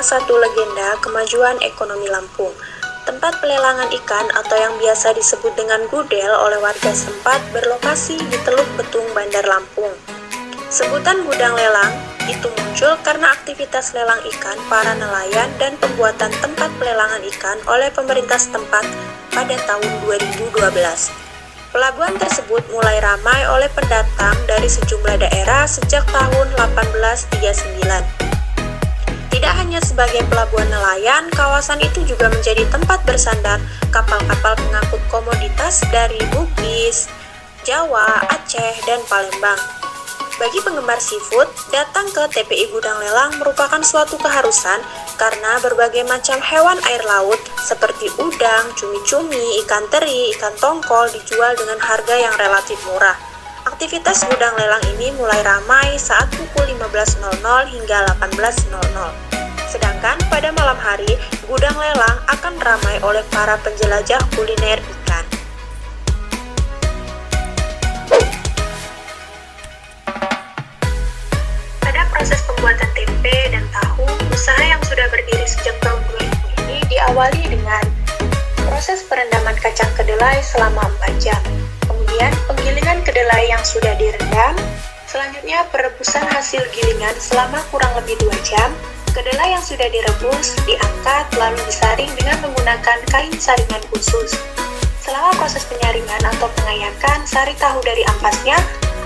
salah satu legenda kemajuan ekonomi Lampung. Tempat pelelangan ikan atau yang biasa disebut dengan gudel oleh warga setempat berlokasi di Teluk Betung, Bandar Lampung. Sebutan gudang lelang itu muncul karena aktivitas lelang ikan para nelayan dan pembuatan tempat pelelangan ikan oleh pemerintah setempat pada tahun 2012. Pelabuhan tersebut mulai ramai oleh pendatang dari sejumlah daerah sejak tahun 1839. Tidak hanya sebagai pelabuhan nelayan, kawasan itu juga menjadi tempat bersandar kapal-kapal pengangkut komoditas dari Bugis, Jawa, Aceh, dan Palembang. Bagi penggemar seafood, datang ke TPI Gudang Lelang merupakan suatu keharusan karena berbagai macam hewan air laut seperti udang, cumi-cumi, ikan teri, ikan tongkol dijual dengan harga yang relatif murah. Aktivitas gudang lelang ini mulai ramai saat pukul 15.00 hingga 18.00. Sedangkan pada malam hari, gudang lelang akan ramai oleh para penjelajah kuliner ikan. Pada proses pembuatan tempe dan tahu, usaha yang sudah berdiri sejak tahun 2000 ini diawali dengan proses perendaman kacang kedelai selama 4 jam. Kemudian penggilingan kedelai yang sudah direndam, selanjutnya perebusan hasil gilingan selama kurang lebih 2 jam. Kedelai yang sudah direbus diangkat lalu disaring dengan menggunakan kain saringan khusus. Selama proses penyaringan atau pengayakan sari tahu dari ampasnya,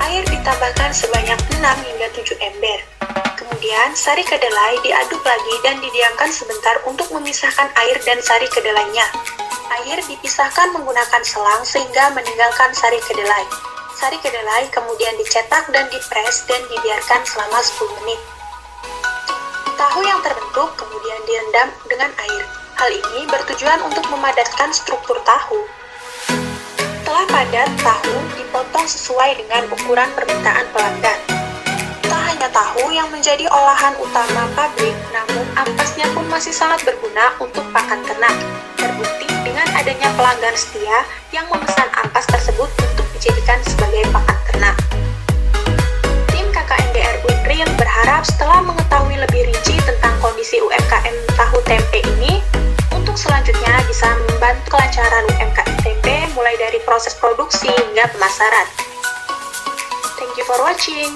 air ditambahkan sebanyak 6 hingga 7 ember. Kemudian sari kedelai diaduk lagi dan didiamkan sebentar untuk memisahkan air dan sari kedelainya. Air dipisahkan menggunakan selang sehingga meninggalkan sari kedelai. Sari kedelai kemudian dicetak dan dipres dan dibiarkan selama 10 menit. Tahu yang terbentuk kemudian direndam dengan air. Hal ini bertujuan untuk memadatkan struktur tahu. Setelah padat, tahu dipotong sesuai dengan ukuran permintaan pelanggan. Tak hanya tahu yang menjadi olahan utama pabrik, namun ampasnya pun masih sangat berguna untuk pakan ternak. Terbukti dengan adanya pelanggan setia yang memesan ampas tersebut untuk dijadikan sebagai pakan ternak. Tim KKNDR Unril berharap setelah mengetahui lebih rinci tentang kondisi UMKM tahu tempe ini, untuk selanjutnya bisa membantu kelancaran UMKM tempe mulai dari proses produksi hingga pemasaran. Thank you for watching.